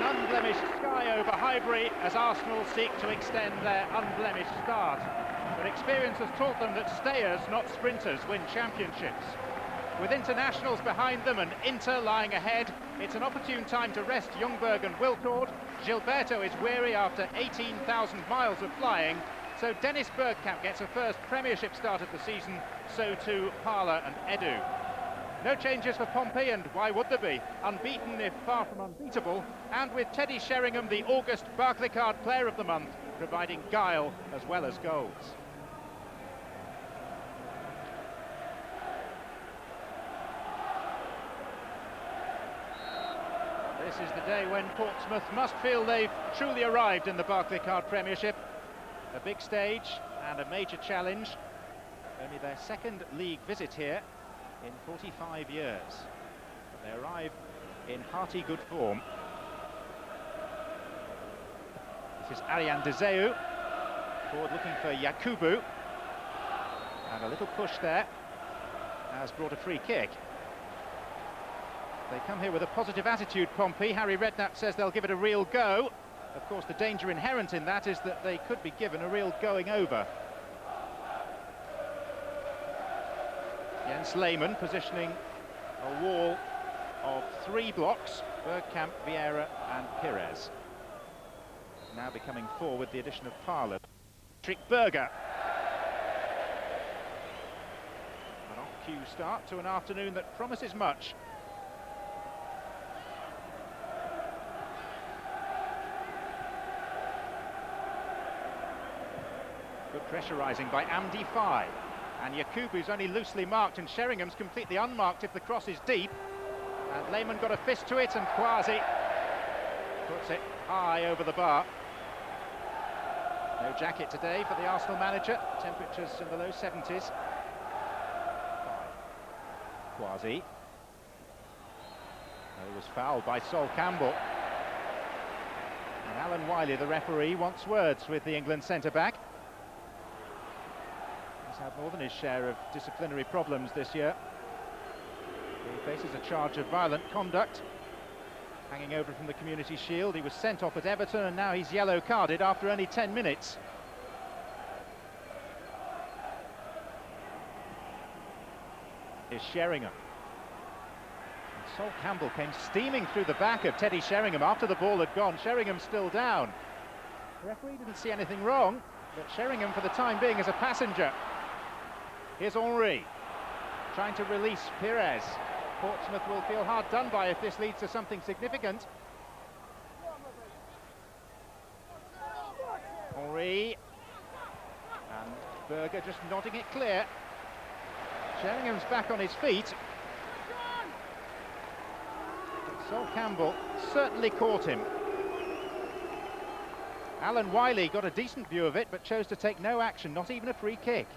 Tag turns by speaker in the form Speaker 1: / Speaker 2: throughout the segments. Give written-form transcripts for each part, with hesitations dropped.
Speaker 1: unblemished sky over Highbury as Arsenal seek to extend their unblemished start. But experience has taught them that stayers, not sprinters, win championships. With internationals behind them and Inter lying ahead, it's an opportune time to rest Ljungberg and Wiltord. Gilberto is weary after 18,000 miles of flying, so Dennis Bergkamp gets a first Premiership start of the season, so too Parler and Edu. No changes for Pompey, and why would there be? Unbeaten if far from unbeatable, and with Teddy Sheringham, the August Barclaycard Player of the Month, providing guile as well as goals. This is the day when Portsmouth must feel they've truly arrived in the Barclaycard Premiership. A big stage and a major challenge. Only their second league visit here in 45 years. But they arrive in hearty good form. This is Arian Dezeu, forward looking for Yakubu. And a little push there has brought a free kick. They come here with a positive attitude, Pompey. Harry Redknapp says they'll give it a real go. Of course, the danger inherent in that is that they could be given a real going over. Jens Lehmann positioning a wall of 3 blocks: Bergkamp, Vieira and Pires. Now becoming 4 with the addition of Parler. Trick Berger. An off-cue start to an afternoon that promises much. Good pressurising by Amdi Faye. And Yakubu's only loosely marked, and Sheringham's completely unmarked if the cross is deep. And Lehmann got a fist to it, and Kwasi puts it high over the bar. No jacket today for the Arsenal manager. Temperatures in the low 70s. Kwasi. He was fouled by Sol Campbell. And Alan Wiley, the referee, wants words with the England centre-back. He's had more than his share of disciplinary problems this year. He faces a charge of violent conduct, hanging over from the Community Shield. He was sent off at Everton, and now he's yellow-carded after only 10 minutes. Here's Sheringham. And Sol Campbell came steaming through the back of Teddy Sheringham after the ball had gone. Sheringham's still down. The referee didn't see anything wrong, but Sheringham for the time being is a passenger. Here's Henry, trying to release Pires. Portsmouth will feel hard done by if this leads to something significant. Henry, and Berger just nodding it clear. Sheringham's back on his feet. But Sol Campbell certainly caught him. Alan Wiley got a decent view of it, but chose to take no action, not even a free kick.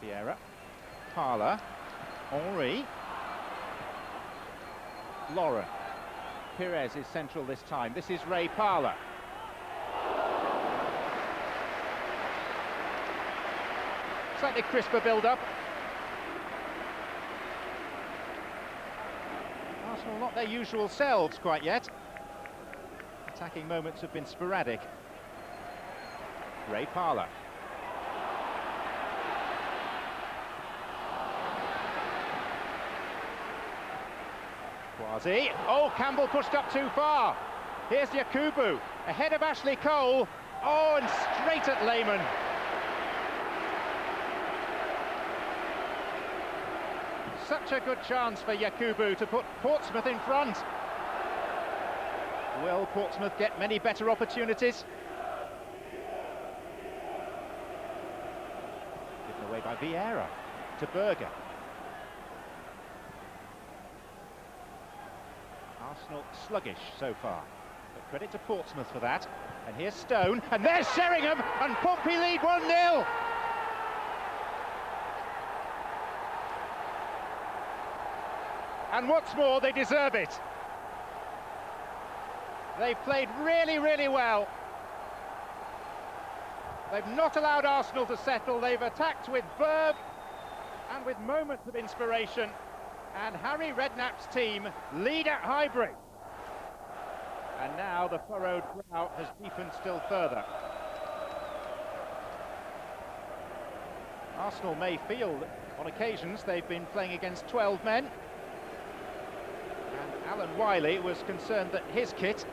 Speaker 1: Vieira, Parler, Henry, Lauren. Pires is central this time. This is Ray Parler. Slightly crisper build-up. Arsenal not their usual selves quite yet. Attacking moments have been sporadic. Ray Parler. Kwasi. Oh, Campbell pushed up too far. Here's Yakubu, ahead of Ashley Cole. Oh, and straight at Lehmann. Such a good chance for Yakubu to put Portsmouth in front. Will Portsmouth get many better opportunities? Given away by Vieira to Berger. Arsenal sluggish so far, but credit to Portsmouth for that. And here's Stone, and there's Sheringham, and Pompey lead 1-0. And what's more, they deserve it. They've played really, really well. They've not allowed Arsenal to settle. They've attacked with verve and with moments of inspiration. And Harry Redknapp's team lead at Highbury. And now the furrowed brow has deepened still further. Arsenal may feel that on occasions they've been playing against 12 men. And Alan Wiley was concerned that his kit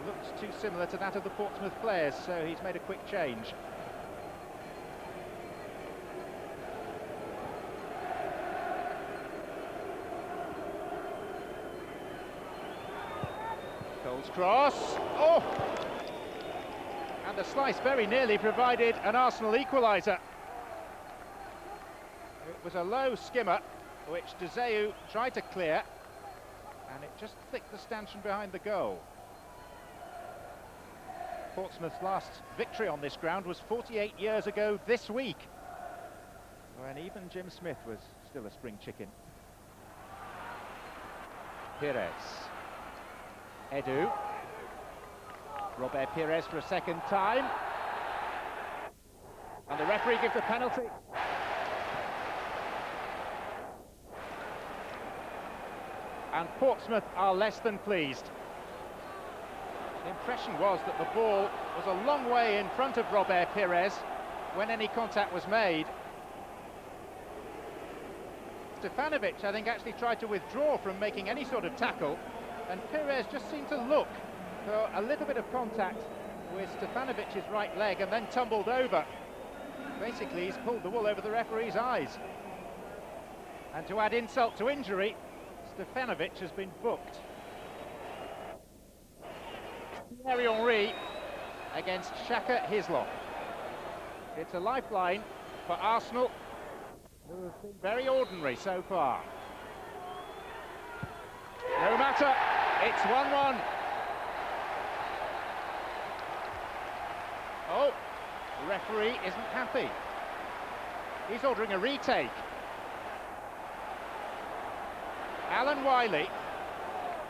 Speaker 1: looked too similar to that of the Portsmouth players, so he's made a quick change. Cole's cross. Oh! And the slice very nearly provided an Arsenal equaliser. It was a low skimmer, which De Zeu tried to clear, and it just flicked the stanchion behind the goal. Portsmouth's last victory on this ground was 48 years ago this week, when even Jim Smith was still a spring chicken. Pires. Edu. Robert Pires for a second time. And the referee gives a penalty. And Portsmouth are less than pleased. The impression was that the ball was a long way in front of Robert Pires when any contact was made. Stefanovic, I think, actually tried to withdraw from making any sort of tackle, and Pires just seemed to look for a little bit of contact with Stefanovic's right leg and then tumbled over. Basically, he's pulled the wool over the referee's eyes. And to add insult to injury, Stefanovic has been booked. Thierry Henry against Shaka Hislop. It's a lifeline for Arsenal, who have been very ordinary so far. No matter, it's 1-1. Oh, the referee isn't happy. He's ordering a retake. Alan Wiley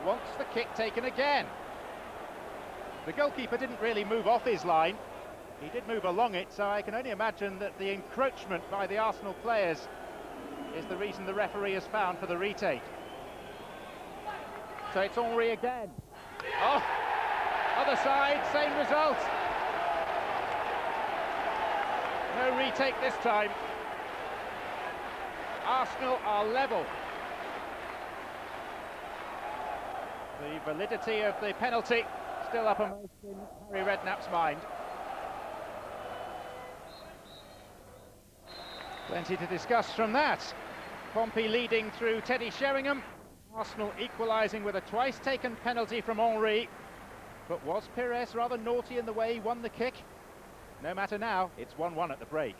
Speaker 1: wants the kick taken again. The goalkeeper didn't really move off his line. He did move along it, so I can only imagine that the encroachment by the Arsenal players is the reason the referee has found for the retake. So it's Henry again. Oh, other side, same result. No retake this time. Arsenal are level. The validity of the penalty still uppermost in Harry Redknapp's mind. Plenty to discuss from that. Pompey leading through Teddy Sheringham. Arsenal equalising with a twice-taken penalty from Henry. But was Pires rather naughty in the way he won the kick? No matter now, it's 1-1 at the break.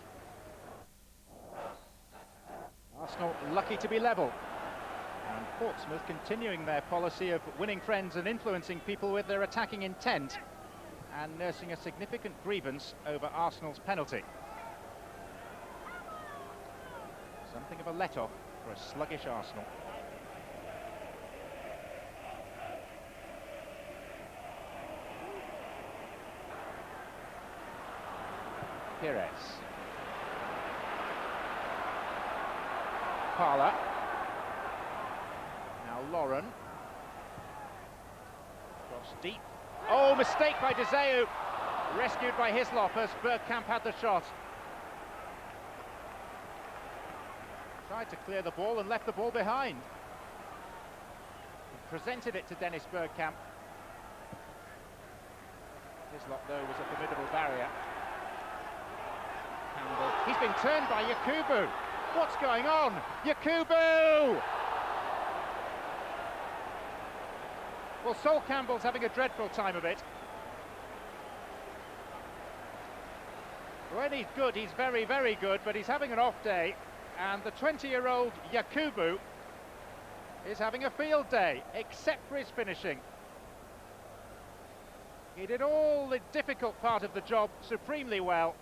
Speaker 1: Arsenal lucky to be level. And Portsmouth continuing their policy of winning friends and influencing people with their attacking intent, and nursing a significant grievance over Arsenal's penalty. Something of a let-off for a sluggish Arsenal. Pires. Parla. Now Lauren. Cross deep. Oh, mistake by De Zeu. Rescued by Hislop as Bergkamp had the shot. Tried to clear the ball and left the ball behind. Presented it to Dennis Bergkamp. Hislop, though, was a formidable barrier. Campbell. He's been turned by Yakubu. What's going on? Yakubu! Well, Sol Campbell's having a dreadful time of it. When he's good, he's very, very good, but he's having an off day. And the 20-year-old Yakubu is having a field day, except for his finishing. He did all the difficult part of the job supremely well.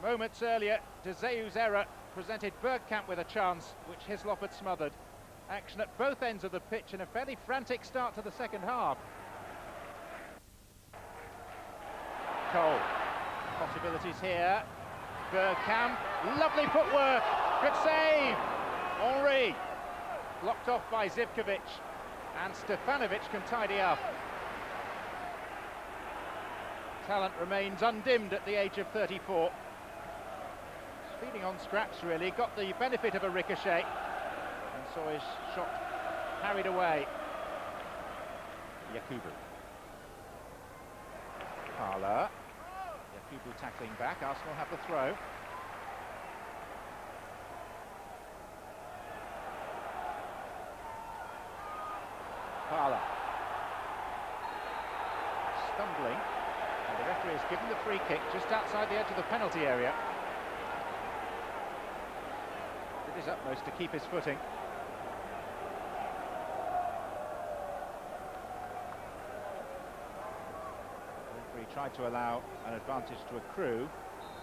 Speaker 1: Moments earlier, De Zeu's error presented Bergkamp with a chance, which Hislop had smothered. Action at both ends of the pitch in a fairly frantic start to the second half. Cole. Possibilities here. Bergkamp. Lovely footwork. desperate save! Henry, blocked off by Zivkovic, and Stefanovic can tidy up. Talent remains undimmed at the age of 34. Feeding on scraps, really. Got the benefit of a ricochet and saw his shot carried away. Yakubu. Parla. Yakubu tackling back. Arsenal have the throw. Parla. Stumbling. And the referee has given the free kick just outside the edge of the penalty area. Did his utmost to keep his footing. The referee tried to allow an advantage to accrue.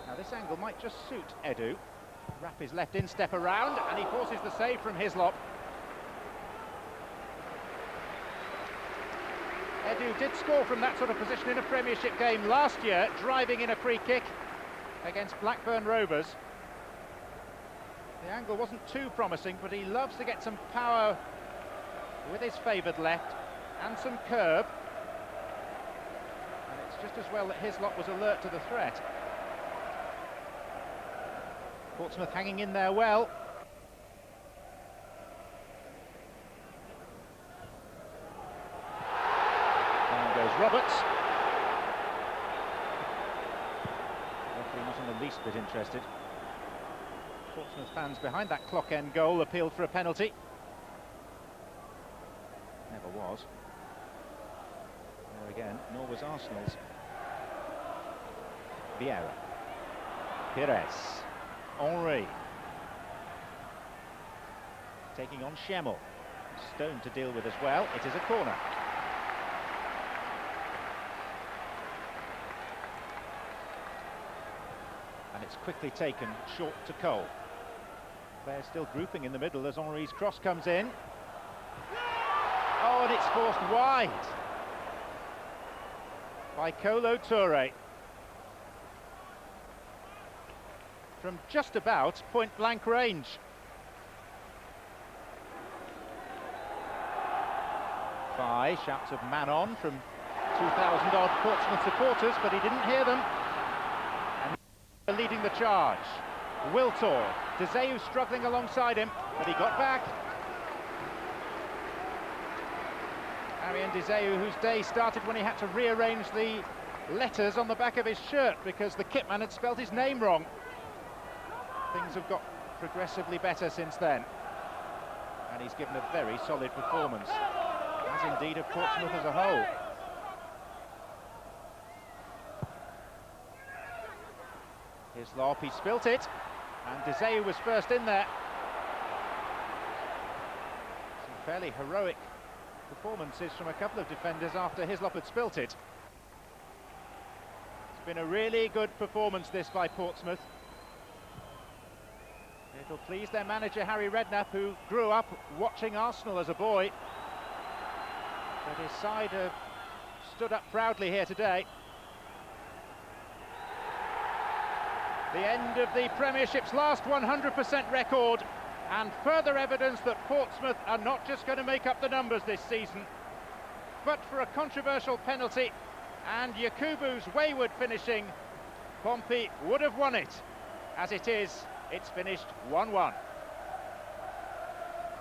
Speaker 1: Now this angle might just suit Edu. Wrap his left instep around, and he forces the save from Hislop. Edu did score from that sort of position in a Premiership game last year, driving in a free kick against Blackburn Rovers. The angle wasn't too promising, but he loves to get some power with his favoured left and some curve. And it's just as well that Hislop was alert to the threat. Portsmouth hanging in there well. Down goes Roberts. Referee not in the least bit interested. Portsmouth fans behind that clock end goal appealed for a penalty. Never was. There again, nor was Arsenal's. Vieira. Pires. Henry. Taking on Schemmel. Stone to deal with as well. It is a corner. And it's quickly taken short to Cole. Players still grouping in the middle as Henry's cross comes in. Oh, and it's forced wide by Kolo Touré. From just about point-blank range. By shouts of man on from 2,000-odd Portsmouth supporters, but he didn't hear them. And leading the charge. Wiltor, Deseu struggling alongside him, but he got back. Arian Deseu, whose day started when he had to rearrange the letters on the back of his shirt because the kitman had spelt his name wrong. Things have got progressively better since then. And he's given a very solid performance, as indeed of Portsmouth as a whole. Hislop, he spilt it, and Deseu was first in there. Some fairly heroic performances from a couple of defenders after Hislop had spilt it. It's been a really good performance, this, by Portsmouth. It'll please their manager Harry Redknapp, who grew up watching Arsenal as a boy. But his side have stood up proudly here today. The end of the Premiership's last 100% record, and further evidence that Portsmouth are not just going to make up the numbers this season. But for a controversial penalty and Yakubu's wayward finishing, Pompey would have won it. As it is, it's finished 1-1.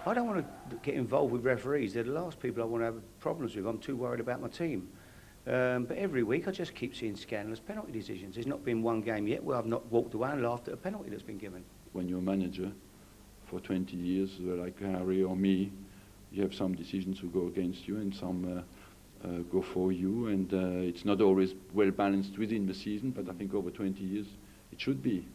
Speaker 2: I don't want to get involved with referees. They're the last people I want to have problems with. I'm too worried about my team. But every week I just keep seeing scandalous penalty decisions. There's not been one game yet where I've not walked away and laughed at a penalty that's been given.
Speaker 3: When you're a manager for 20 years, like Harry or me, you have some decisions who go against you and some go for you, and it's not always well balanced within the season, but I think over 20 years it should be.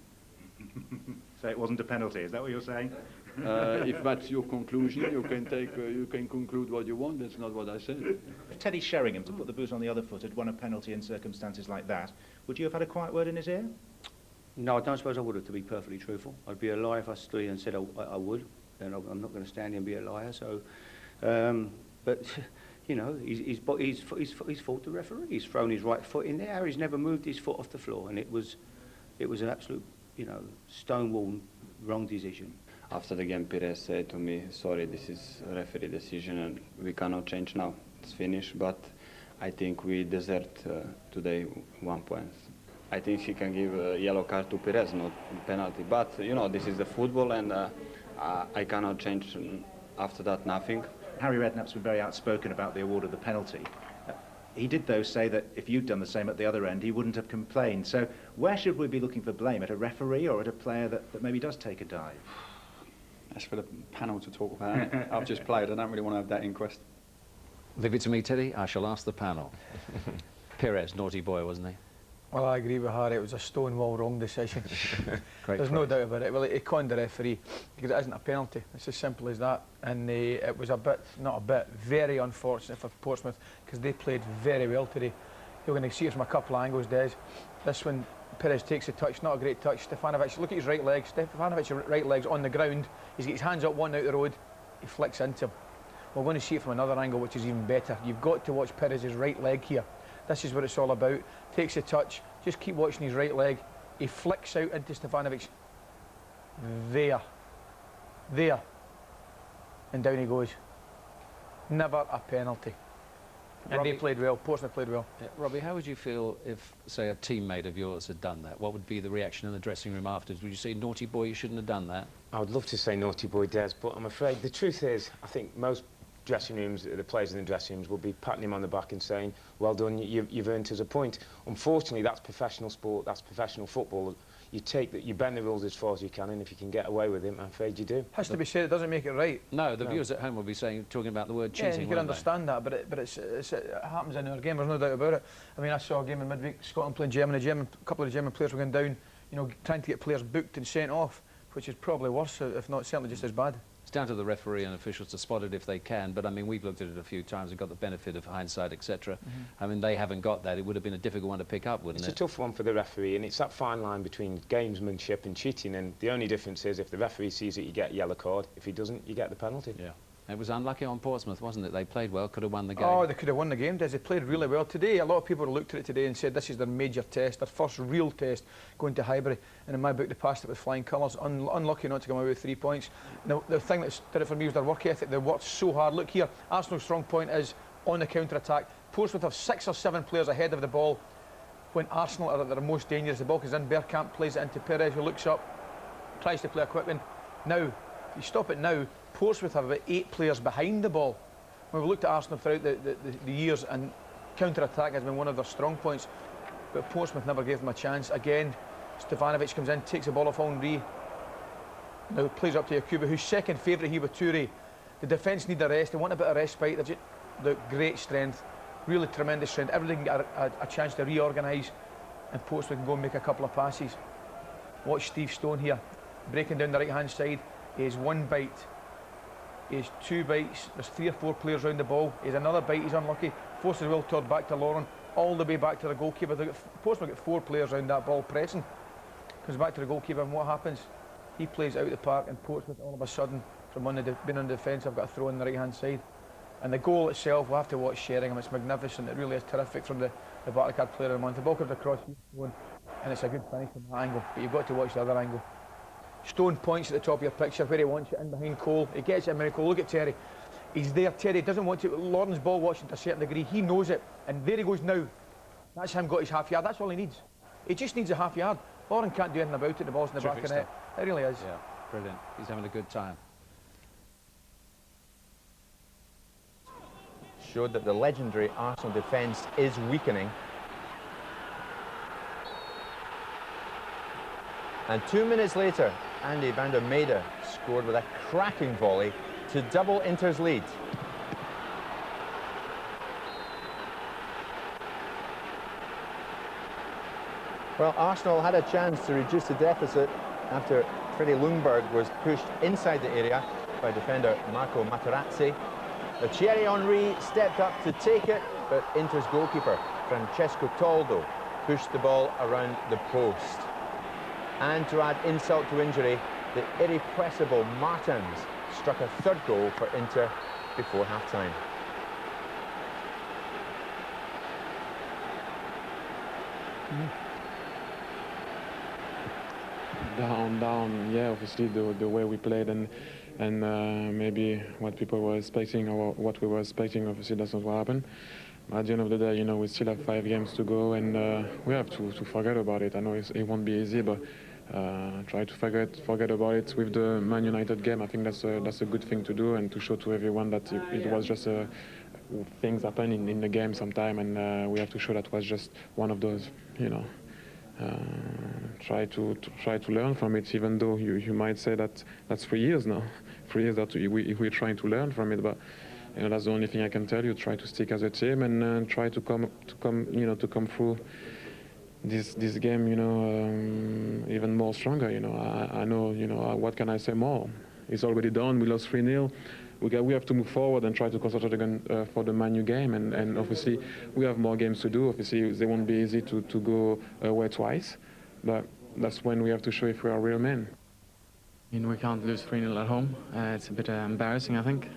Speaker 1: So it wasn't a penalty, is that what you're saying?
Speaker 3: If that's your conclusion, you can conclude what you want. That's not what I said.
Speaker 4: If Teddy Sheringham, to put the boot on the other foot, had won a penalty in circumstances like that, would you have had a quiet word in his ear?
Speaker 2: No, I don't suppose I would have, to be perfectly truthful. I'd be a liar if I stood here and said I would, and I'm not going to stand here and be a liar. So, but you know, he's fault the referee. He's thrown his right foot in there. He's never moved his foot off the floor, and it was an absolute, you know, stonewall wrong decision.
Speaker 5: After the game, Pires said to me, sorry, this is a referee decision and we cannot change now. It's finished, but I think we deserved today 1 point. I think he can give a yellow card to Pires, not penalty. But, you know, this is the football and I cannot change after that nothing.
Speaker 4: Harry Redknapp's been very outspoken about the award of the penalty. He did, though, say that if you'd done the same at the other end, he wouldn't have complained. So where should we be looking for blame? At a referee or at a player that maybe does take a dive?
Speaker 6: That's for the panel to talk about. I've just played. I don't really want to have that inquest.
Speaker 7: Leave it to me, Teddy. I shall ask the panel. Pires, naughty boy, wasn't he?
Speaker 8: Well, I agree with Harry. It was a stonewall wrong decision. There's no doubt about it. Well, he conned the referee because it isn't a penalty. It's as simple as that. And it was a bit, not a bit, very unfortunate for Portsmouth because they played very well today. You're going to see it from a couple of angles, Des. This one, Pires takes a touch, not a great touch. Stefanovic, look at his right leg. Stefanovic's right leg's on the ground. He's got his hands up, one out the road. He flicks into him. We're going to see it from another angle, which is even better. You've got to watch Pires' right leg here. This is what it's all about. Takes a touch, just keep watching his right leg. He flicks out into Stefanovic. There. And down he goes. Never a penalty. And
Speaker 7: Robbie,
Speaker 8: they played well, Portsmouth played well.
Speaker 7: Robbie, how would you feel if, say, a teammate of yours had done that? What would be the reaction in the dressing room afterwards? Would you say, naughty boy, you shouldn't have done that?
Speaker 9: I would love to say naughty boy, Des, but I'm afraid the truth is, I think most dressing rooms, the players in the dressing rooms will be patting him on the back and saying, well done, you've earned us a point. Unfortunately, that's professional sport, that's professional football. You take that, you bend the rules as far as you can, and if you can get away with it, I'm afraid you do.
Speaker 8: Has to be said, it doesn't make it right.
Speaker 7: No, the viewers at home will be saying, talking about the word cheating.
Speaker 8: Yeah, you can understand that, but it happens in our game, there's no doubt about it. I mean, I saw a game in midweek, Scotland playing Germany, a couple of the German players were going down, you know, trying to get players booked and sent off, which is probably worse, if not certainly just as bad.
Speaker 7: It's down to the referee and officials to spot it if they can, but I mean, we've looked at it a few times and got the benefit of hindsight, etc. I mean, they haven't got that. It would have been a difficult one to pick up, wouldn't it?
Speaker 9: It's a tough one for the referee, and it's that fine line between gamesmanship and cheating, and the only difference is if the referee sees it, you get a yellow card. If he doesn't, you get the penalty.
Speaker 7: Yeah. It was unlucky on Portsmouth, wasn't it? They played well, could have won the game.
Speaker 8: Oh, they could have won the game, Des. They played really well today. A lot of people looked at it today and said this is their major test, their first real test going to Highbury. And in my book, they passed it with flying colours. Unlucky not to come away with 3 points. Now, the thing that did it for me was their work ethic. They worked so hard. Look here, Arsenal's strong point is on the counter-attack. Portsmouth have 6 or 7 players ahead of the ball when Arsenal are at their most dangerous. The ball is in, Bergkamp plays it into Pires, who looks up, tries to play a quick one. Now, you stop it now, Portsmouth have about 8 players behind the ball. When we've looked at Arsenal throughout the years, and counter-attack has been one of their strong points, but Portsmouth never gave them a chance. Again, Stefanovic comes in, takes the ball off Henry, now plays up to Yakuba, who's second favourite here with Toure. The defence need a rest, they want a bit of respite. They've just great strength, really tremendous strength. Everybody can get a chance to reorganise, and Portsmouth can go and make a couple of passes. Watch Steve Stone here, breaking down the right-hand side. He has 1 bite. He has 2 bites. There's 3 or 4 players round the ball. He has another bite. He's unlucky. Forces Will Todd back to Lauren, all the way back to the goalkeeper. Portsmouth got 4 players round that ball pressing. Comes back to the goalkeeper, and what happens? He plays out the park, and Portsmouth all of a sudden, from being on the defence, I've got a throw on the right-hand side. And the goal itself, we'll have to watch Sheringham. It's magnificent. It really is terrific from the Barclaycard Player of the Month. The ball comes across, and it's a good finish from that angle. But you've got to watch the other angle. Stone points at the top of your picture where he wants it, in behind Cole. He gets it in behind Cole. Look at Terry. He's there. Terry doesn't want to. Lauren's ball watching to a certain degree. He knows it. And there he goes now. That's him got his half yard. That's all he needs. He just needs a half yard. Lauren can't do anything about it. The ball's in the back of the net. It really is.
Speaker 7: Yeah, brilliant. He's having a good time.
Speaker 10: Showed that the legendary Arsenal defence is weakening. And 2 minutes later, Andy van der Meijden scored with a cracking volley to double Inter's lead. Well, Arsenal had a chance to reduce the deficit after Freddie Ljungberg was pushed inside the area by defender Marco Materazzi. The Thierry Henry stepped up to take it, but Inter's goalkeeper, Francesco Toldo, pushed the ball around the post. And to add insult to injury, the irrepressible Martins struck a 3rd goal for Inter before half-time.
Speaker 11: down. Yeah, obviously the way we played and maybe what people were expecting or what we were expecting, obviously that's not what happened. At the end of the day, you know, we still have 5 games to go, and we have to forget about it. I know it won't be easy, but try to forget about it. With the Man United game, I think that's a good thing to do, and to show to everyone that it was just things happen in the game sometime, and we have to show that was just one of those, you know. Try to learn from it, even though you might say that that's 3 years now. 3 years that we're trying to learn from it, but you know, that's the only thing I can tell you. Try to stick as a team and try to come through this game, you know, even more stronger. You know, I know, you know, what can I say more? It's already done. We lost 3-0. We have to move forward and try to concentrate again for the Man U game, and obviously we have more games to do. Obviously they won't be easy to go away twice, but that's when we have to show if we are real men.
Speaker 12: I mean, we can't lose 3-0 at home. It's a bit embarrassing, I think.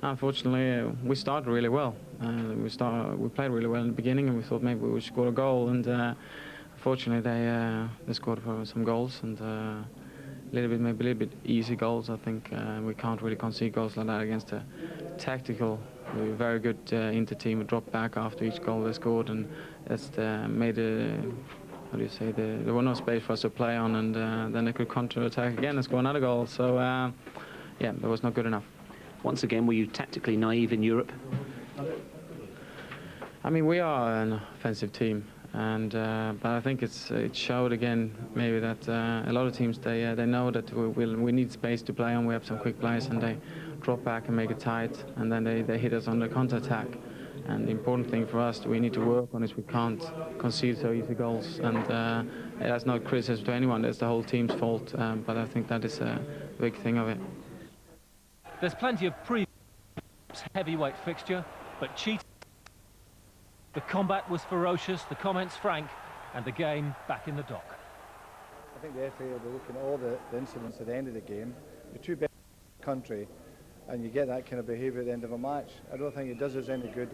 Speaker 12: Unfortunately, we started really well. We played really well in the beginning, and we thought maybe we would score a goal. And unfortunately, they scored some goals, and maybe a little bit easy goals. I think we can't really concede goals like that against a tactical, very good Inter team who dropped back after each goal they scored, and that's made a. How do you say, there was no space for us to play on, and then they could counter-attack again and score another goal. So, yeah, it was not good enough.
Speaker 13: Once again, were you tactically naive in Europe?
Speaker 12: I mean, we are an offensive team, and but I think it showed again maybe that a lot of teams, they know that we need space to play on. We have some quick players, and they drop back and make it tight, and then they hit us on the counter-attack. And the important thing for us we need to work on is we can't concede so easy goals. And that's not criticism to anyone, that's the whole team's fault. But I think that is a big thing of it.
Speaker 14: There's plenty of heavyweight fixture, but cheating. The combat was ferocious, the comments frank, and the game back in the dock.
Speaker 15: I think the FA will be looking at all the incidents at the end of the game. The two best country, and you get that kind of behaviour at the end of a match. I don't think it does us any good.